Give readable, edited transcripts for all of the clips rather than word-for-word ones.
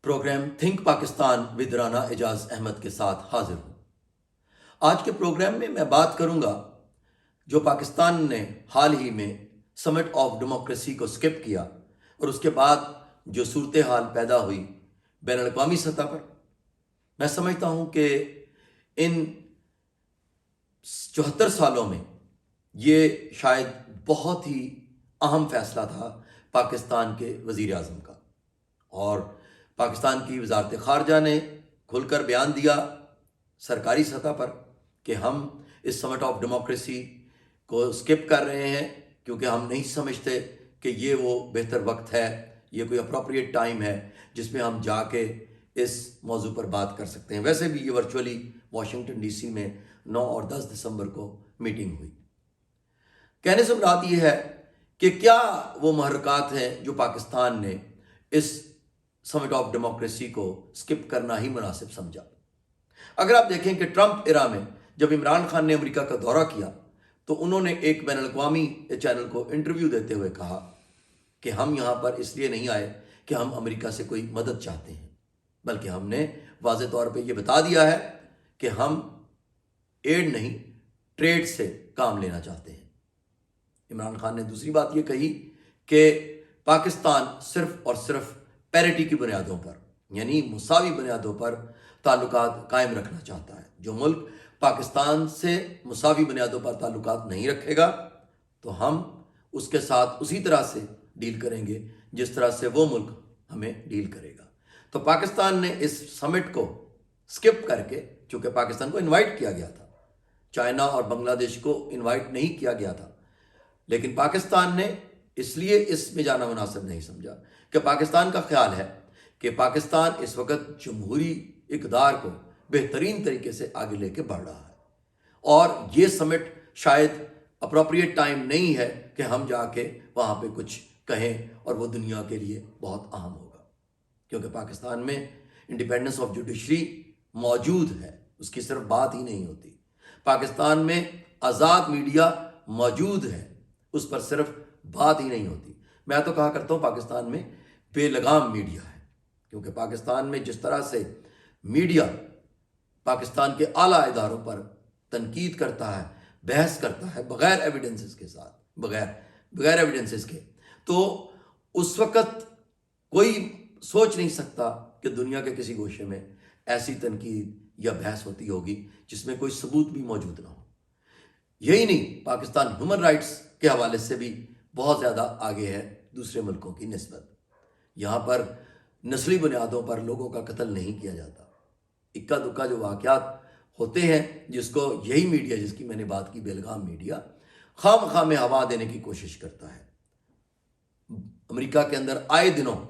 Programme think Pakistan with Rana Ejaz Ahmed کے ساتھ حاضر ہوں۔ آج کے پروگرام میں بات کروں گا جو پاکستان نے حال ہی میں سمٹ آف ڈیموکریسی کو سکپ کیا اور اس کے بعد جو صورتحال پیدا ہوئی بین الاقوامی سطح پر۔ میں سمجھتا ہوں کہ ان 74 سالوں میں یہ شاید بہت ہی اہم فیصلہ تھا پاکستان کے وزیر اعظم کا، اور پاکستان کی وزارت خارجہ نے کھل کر بیان دیا سرکاری سطح پر کہ ہم اس سمٹ آف ڈیموکریسی کو سکپ کر رہے ہیں کیونکہ ہم نہیں سمجھتے کہ یہ وہ بہتر وقت ہے، یہ کوئی اپروپریٹ ٹائم ہے جس میں ہم جا کے اس موضوع پر بات کر سکتے ہیں۔ ویسے بھی یہ ورچولی واشنگٹن ڈی سی میں 9 اور 10 دسمبر کو میٹنگ ہوئی۔ کہنے سے مراد یہ ہے کہ کیا وہ محرکات ہیں جو پاکستان نے اس سمٹ آف ڈیموکریسی کو سکپ کرنا ہی مناسب سمجھا۔ اگر آپ دیکھیں کہ ٹرمپ ایرا میں جب عمران خان نے امریکہ کا دورہ کیا تو انہوں نے ایک بین الاقوامی چینل کو انٹرویو دیتے ہوئے کہا کہ ہم یہاں پر اس لیے نہیں آئے کہ ہم امریکہ سے کوئی مدد چاہتے ہیں، بلکہ ہم نے واضح طور پہ یہ بتا دیا ہے کہ ہم ایڈ نہیں ٹریڈ سے کام لینا چاہتے ہیں۔ عمران خان نے دوسری بات یہ کہی کہ پاکستان صرف اور صرف پیرٹی کی بنیادوں پر، یعنی مساوی بنیادوں پر تعلقات قائم رکھنا چاہتا ہے۔ جو ملک پاکستان سے مساوی بنیادوں پر تعلقات نہیں رکھے گا تو ہم اس کے ساتھ اسی طرح سے ڈیل کریں گے جس طرح سے وہ ملک ہمیں ڈیل کرے گا۔ تو پاکستان نے اس سمٹ کو سکپ کر کے، چونکہ پاکستان کو انوائٹ کیا گیا تھا، چائنا اور بنگلہ دیش کو انوائٹ نہیں کیا گیا تھا، لیکن پاکستان نے اس لیے اس میں جانا مناسب نہیں سمجھا کہ پاکستان کا خیال ہے کہ پاکستان اس وقت جمہوری اقدار کو بہترین طریقے سے آگے لے کے بڑھ رہا ہے، اور یہ سمٹ شاید اپروپریٹ ٹائم نہیں ہے کہ ہم جا کے وہاں پہ کچھ کہیں اور وہ دنیا کے لیے بہت اہم ہوگا، کیونکہ پاکستان میں انڈیپینڈنس آف جوڈیشری موجود ہے، اس کی صرف بات ہی نہیں ہوتی۔ پاکستان میں آزاد میڈیا موجود ہے، اس پر صرف بات ہی نہیں ہوتی۔ میں تو کہا کرتا ہوں پاکستان میں بے لگام میڈیا ہے، کیونکہ پاکستان میں جس طرح سے میڈیا پاکستان کے اعلیٰ اداروں پر تنقید کرتا ہے، بحث کرتا ہے بغیر ایویڈنسز کے ساتھ، بغیر ایویڈنسز کے، تو اس وقت کوئی سوچ نہیں سکتا کہ دنیا کے کسی گوشے میں ایسی تنقید یا بحث ہوتی ہوگی جس میں کوئی ثبوت بھی موجود نہ ہو۔ یہی نہیں، پاکستان ہیومن رائٹس کے حوالے سے بھی بہت زیادہ آگے ہے دوسرے ملکوں کی نسبت۔ یہاں پر نسلی بنیادوں پر لوگوں کا قتل نہیں کیا جاتا۔ اکا دکا جو واقعات ہوتے ہیں جس کو یہی میڈیا، جس کی میں نے بات کی بے لگام میڈیا، خواہ مخواہ میں ہوا دینے کی کوشش کرتا ہے۔ امریکہ کے اندر آئے دنوں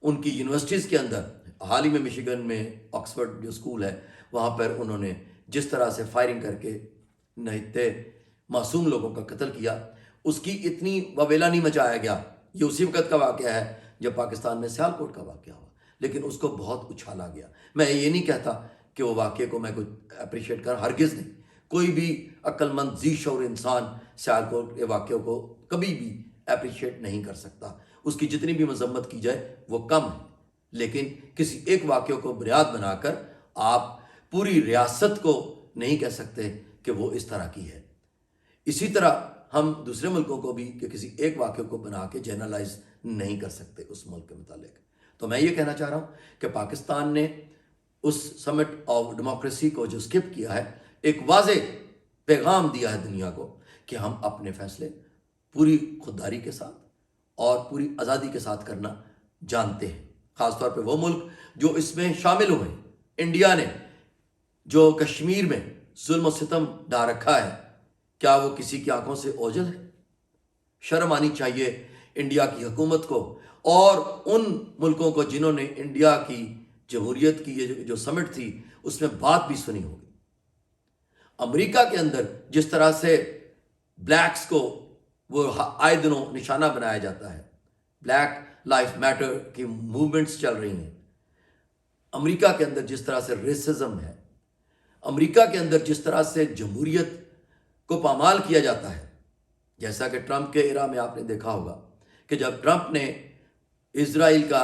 ان کی یونیورسٹیز کے اندر، حال ہی میں مشیگن میں آکسفورڈ جو اسکول ہے وہاں پر انہوں نے جس طرح سے فائرنگ کر کے نہتے معصوم لوگوں کا قتل کیا، اس کی اتنی وویلا نہیں مچایا گیا۔ یہ اسی وقت کا واقعہ ہے جب پاکستان میں سیالکوٹ کا واقعہ ہوا، لیکن اس کو بہت اچھالا گیا۔ میں یہ نہیں کہتا کہ وہ واقعے کو میں کچھ اپریشیٹ کر، ہرگز نہیں۔ کوئی بھی عقل مند ذی شعور انسان سیالکوٹ کے واقعے کو کبھی بھی اپریشیٹ نہیں کر سکتا، اس کی جتنی بھی مذمت کی جائے وہ کم ہے، لیکن کسی ایک واقعے کو بنیاد بنا کر آپ پوری ریاست کو نہیں کہہ سکتے کہ وہ اس طرح کی ہے۔ اسی طرح ہم دوسرے ملکوں کو بھی کہ کسی ایک واقعے کو بنا کے جنرلائز نہیں کر سکتے اس ملک کے متعلق۔ تو میں یہ کہنا چاہ رہا ہوں کہ پاکستان نے اس سمٹ آف ڈیموکریسی کو جو سکپ کیا ہے، ایک واضح پیغام دیا ہے دنیا کو کہ ہم اپنے فیصلے پوری خودداری کے ساتھ اور پوری آزادی کے ساتھ کرنا جانتے ہیں۔ خاص طور پہ وہ ملک جو اس میں شامل ہوئے ہیں۔ انڈیا نے جو کشمیر میں ظلم و ستم ڈھا رکھا ہے، کیا وہ کسی کی آنکھوں سے اوجھل ہے؟ شرم آنی چاہیے انڈیا کی حکومت کو اور ان ملکوں کو جنہوں نے انڈیا کی جمہوریت کی یہ جو سمٹ تھی اس میں بات بھی سنی ہوگی۔ امریکہ کے اندر جس طرح سے بلیکس کو وہ آئے دنوں نشانہ بنایا جاتا ہے، بلیک لائف میٹر کی موومنٹس چل رہی ہیں، امریکہ کے اندر جس طرح سے ریسزم ہے، امریکہ کے اندر جس طرح سے جمہوریت کو پامال کیا جاتا ہے، جیسا کہ ٹرمپ کے ایرا میں آپ نے دیکھا ہوگا کہ جب ٹرمپ نے اسرائیل کا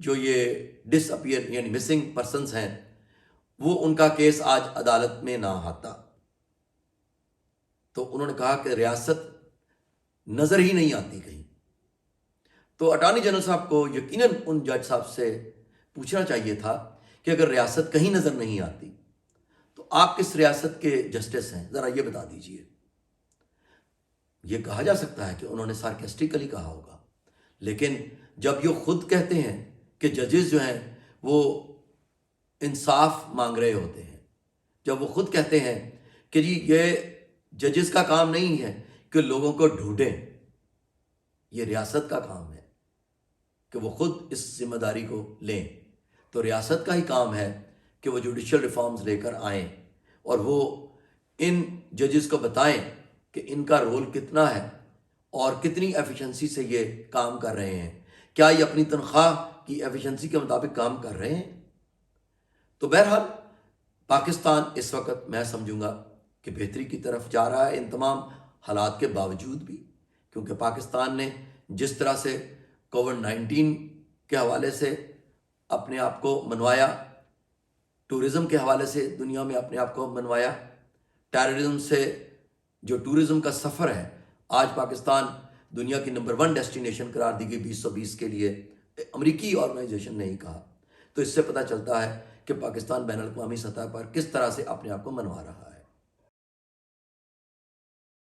جو یہ ڈس اپیئر یعنی مسنگ پرسنز ہیں وہ ان کا کیس آج عدالت میں نہ آتا. تو انہوں نے کہا کہ ریاست نظر ہی نہیں آتی کہیں. تو اٹارنی جنرل صاحب کو یقیناً ان جج صاحب سے پوچھنا چاہیے تھا کہ اگر ریاست کہیں نظر نہیں آتی تو آپ کس ریاست کے جسٹس ہیں، ذرا یہ بتا دیجئے. یہ کہا جا سکتا ہے کہ انہوں نے سارکیسٹیکلی کہا ہوگا، لیکن جب یہ خود کہتے ہیں کہ ججز جو ہیں وہ انصاف مانگ رہے ہوتے ہیں، جب وہ خود کہتے ہیں کہ جی یہ ججز کا کام نہیں ہے کہ لوگوں کو ڈھونڈیں، یہ ریاست کا کام ہے کہ وہ خود اس ذمہ داری کو لیں، تو ریاست کا ہی کام ہے کہ وہ جوڈیشل ریفارمز لے کر آئیں اور وہ ان ججز کو بتائیں کہ ان کا رول کتنا ہے اور کتنی ایفیشنسی سے یہ کام کر رہے ہیں، کیا یہ اپنی تنخواہ کی ایفیشنسی کے مطابق کام کر رہے ہیں. تو بہرحال پاکستان اس وقت میں سمجھوں گا کہ بہتری کی طرف جا رہا ہے ان تمام حالات کے باوجود بھی، کیونکہ پاکستان نے جس طرح سے کووڈ-19 کے حوالے سے اپنے آپ کو منوایا، ٹورزم کے حوالے سے دنیا میں اپنے آپ کو منوایا، ٹیررزم سے جو ٹورزم کا سفر ہے، آج پاکستان دنیا کی نمبر 1 ڈیسٹینیشن قرار دی گئی 2020 کے لیے، امریکی آرگنائزیشن نے ہی کہا. تو اس سے پتہ چلتا ہے کہ پاکستان بین الاقوامی سطح پر کس طرح سے اپنے آپ کو منوا رہا ہے.